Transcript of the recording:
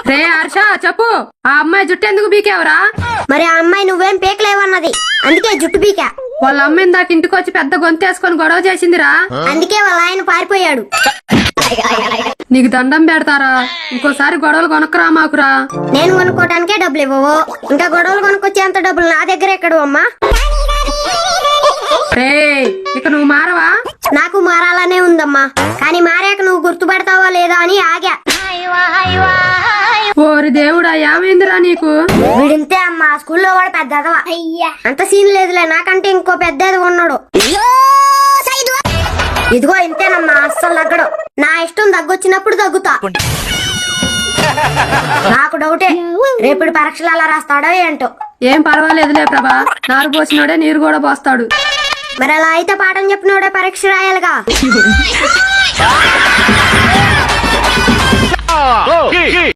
రే హర్ష చెప్పు, ఆ అమ్మాయి జుట్టు ఎందుకు బీకేవరా? మరి ఆ అమ్మాయి నువ్వేం పీకలేవన్నది, అందుకే జుట్టు పీకా. వాళ్ళ అమ్మాయిని దాకా ఇంటికి వచ్చి పెద్ద గొంతేసుకొని గొడవ చేసిందిరా. అందుకే వాళ్ళ ఆయన పారిపోయాడు. నీకు దండం పెడతారా, ఇంకోసారి గొడవలు కొనక్కరా మాకురా. నేను కొనుక్కోటానికే డబ్బులు ఇవ్వవు, ఇంకా గొడవలు కొనుక్కొచ్చేంత డబ్బులు నా దగ్గర ఎక్కడు అమ్మా. రే ఇక నువ్వు మారవా? నాకు మారాలనే ఉందమ్మా, కానీ మారాక నువ్వు గుర్తుపడతావో లేదో అని ఆగా. ఓరి దేవుడా, ఏమైందిరా నీకు? వీడింతే అమ్మా, స్కూల్లో వాడు పెద్ద ఎదవ. అంత సీన్ లేదులే, నాకంటే ఇంకో పెద్ద ఎదవ ఉన్నాడు. ఇదిగో ఇంతేనమ్మా, అస్సలు తగ్గడు. నా ఇష్టం తగ్గొచ్చినప్పుడు తగ్గుతా. నాకు డౌటే, రేపుడు పరీక్షలు అలా రాస్తాడో ఏంటో. ఏం పర్వాలేదులే ప్రభా, నారు పోసినోడే నీరు కూడా పోస్తాడు. మరి అలా అయితే పాఠం చెప్పినోడే పరీక్ష రాయాలిగా.